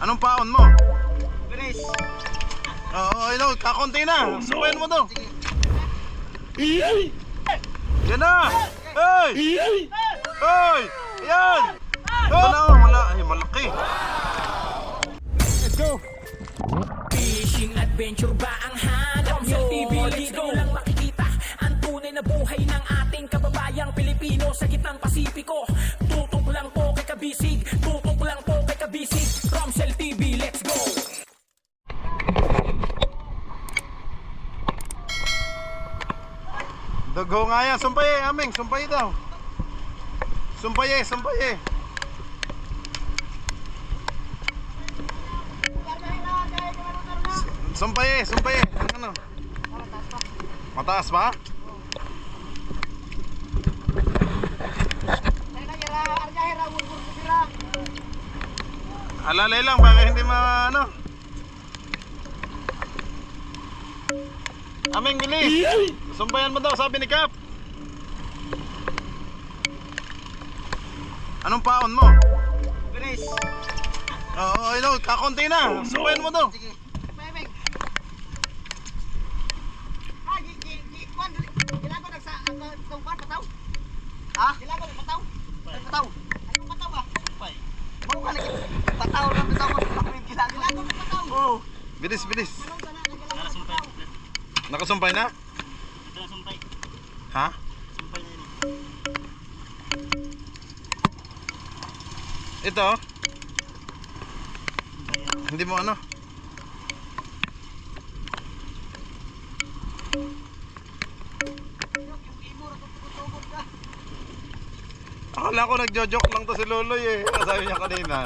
Anong paon mo? Bilis. Oo, ayun, kakunti na. Subayin mo to. Yan na! Hey! Hey! Ayan! Ito na, wala. Ay, malaki. Let's go! Fishing adventure ba ang hanap nyo? Dito lang makikita ang tunay na buhay ng ating kababayang Pilipino sa gitnang Pasipiko. Tutok lang po kay Kabisig, tutok lang po kay Kabisig. Romsel TV, let's go! Dugho nga yan. Sumpay eh, aming. Sumpay daw. Sumpay eh, sumpay eh. Sumpay eh, sumpay eh. Ano? Mataas pa? Alalay lang, baka hindi ano. Aming, bilis! Sumpayan mo daw, sabi ni Kap. Anong paon mo? Bilis. Oo, ayun, kakunti na. Sumpayan mo daw. Sige. Pemeng. Gilago nagsa ang pataw. Ha? Gilago pataw. Pataw. Anong pataw ba? Pay. Mo ka lagi. Pataw na pataw mo. Gilago pataw. Oo. Bilis, bilis. Nakasumpay na? Ito na sumpay. Ha? Sumpay na yun. Ito? Hindi mo ano? Akala ko nagjo-joke lang to si Loloy eh. Sabi niya kanina.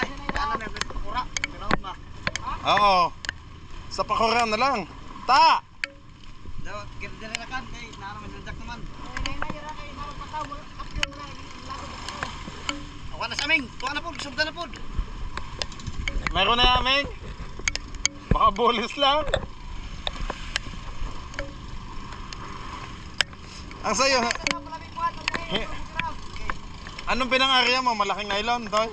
Ay, ano na pura. Pero ma. Oo. Sa pakuran na lang. Ta! Daw, kita na kan kay naman nandak naman. Ako na sa aming. Tuwa na po, subda na po. Meron na namin? Baka bulis lang. Ang sayo, anong pinang-area mo? Malaking nylon, Toy?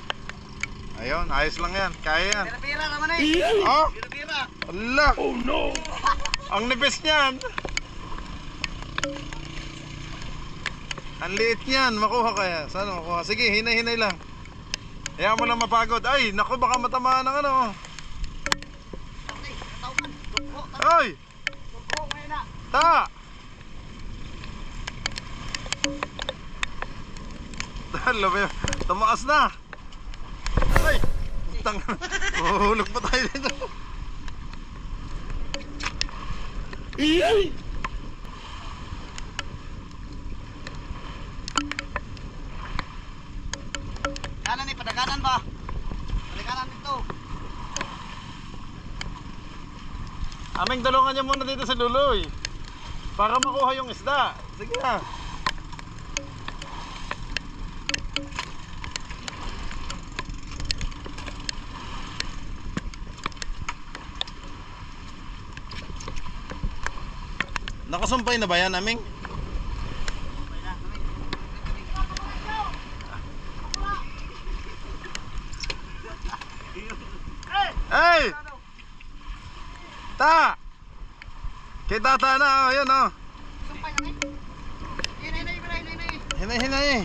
Ayun, ayos lang yan. Kaya yan. Pira naman eh. Oh? Pira. Allah! Oh no! Ang nipis niyan. Ang liit niyan. Makuha kaya. Saan makuha? Sige, hinay-hinay lang. Hayaan mo lang mapagod. Ay, naku, baka matamaan ng ano. Ay! Ta! Labi, tumaas na. Ay! Tang, mahulog pa tayo dito. Kanan ni padaganan ba? Padaganan dito. Aming dalungan niya muna dito sa Luloy para makuha yung isda. Sige na. Nakasumpay na ba yan, Aming? Hey! Ta! Kita ta na, oh, yun oh. Hinay-hinay eh.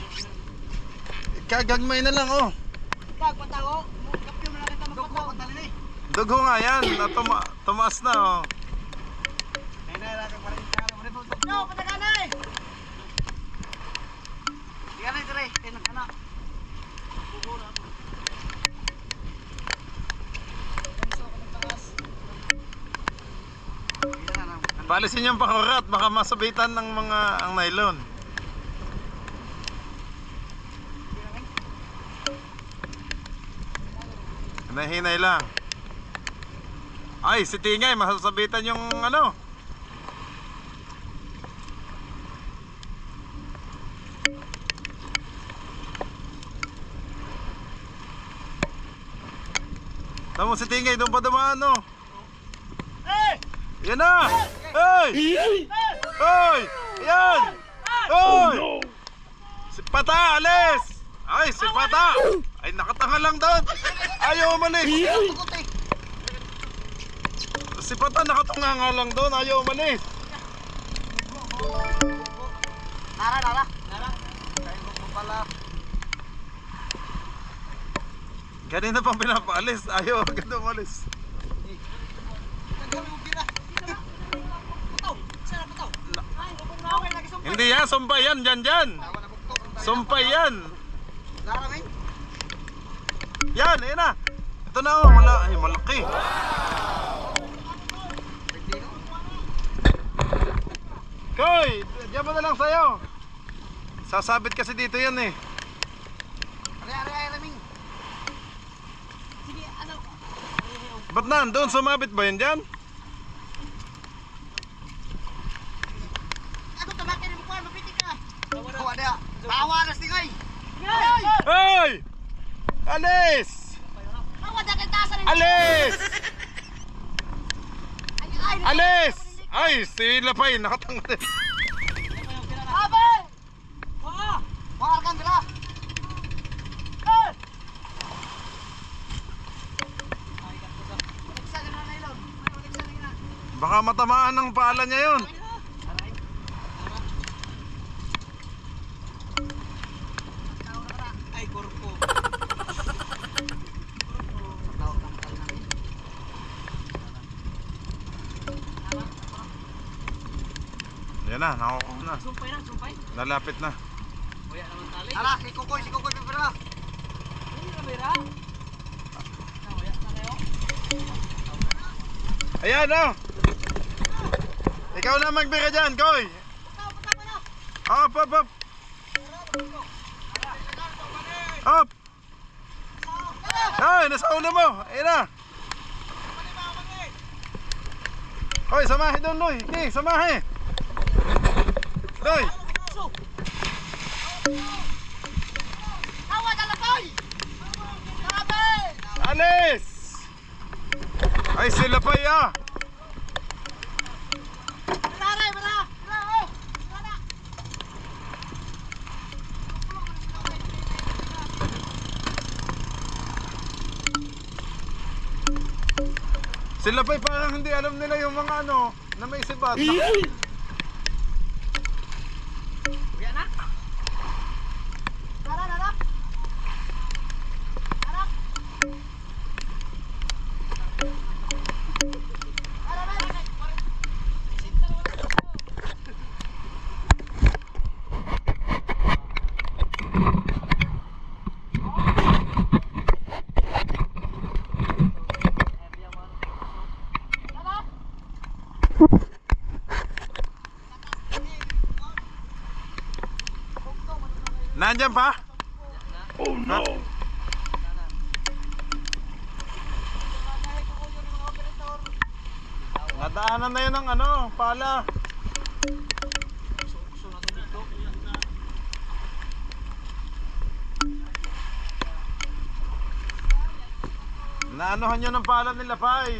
Kagagmay na lang oh. Dugho nga yan, tumaas na oh. No, pataganay. Diyan dire, tenan kana. Bubura. Palisin yung pakurat, baka masabitan ng mga ang nylon. Hinay-hinay lang. Ay, si Tingay, masasabitan yung ano. Tama si Tingay, doon pa dumaan no. Yan na! Hey! Hey! Yan! Hey! Si Pata, alis! Ay! Ay, si Pata! Ay, nakatanga lang doon! Ayaw umalis! Tugot eh. Si Pata nakatanga nga lang doon, ayaw umalis! Nara, Nara. Nara. Kain ko pala. Kanina pang pinapaalis, ayaw agad umalis. Hindi yan, sumpay yan, dyan. Sumpay yan. Naraming? Yan, ayun na. Ito na oh, wala. Ay, malaki. Koy, diyan mo na lang sa'yo. Sasabit kasi dito yan eh. Ari, Raming. Sige, ano? Ba't na? Doon sumabit ba yun dyan? Ako tamakin mo ko, mapitik ka. Tawa na. Tawa na stingay. Hoy! Alis! Tawa na kay tasan. Alis! Ay. Alis! Ay, si Lapay, nakatanga din. Abe! Oo. Mahal kang dira. Eh! Isa ka na nailon. Isa na. Baka matamaan ng pala niya yun. Ay, korpo. Yan na, nakukuha na. Sumpay na, sumpay. Nalapit na. Kuya naman tali. Ala, si Kukoy, bibira. Hindi na bira. Kuya, na kayo? Ayan oh! Ikaw na magbira dyan, Koy! Patama na. Up, up, up! Up! Ay, nasa ulo mo! Ayan na! Hoy, samahi doon, Loy! Hindi, samahi! Loy! Tawa na lapay! Tabi! Alis! Ay, sila pa ya! Biraray, bira! Bira, oh! Bira na! Sila pa parang hindi alam nila yung mga ano na may sibat. Kuya na? Tara, tara! Tara! Tara, tara! Nandyan pa? Oh no! Nadaanan na yun ng ano, pala. Naanohan nyo ng pala nila, Pai.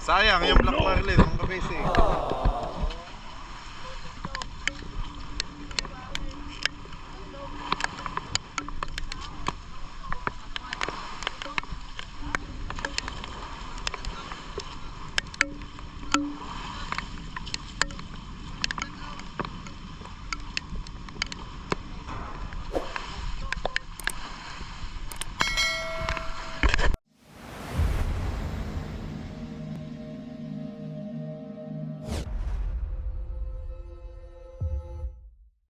Sayang yung Black Marlin, ang kabisi.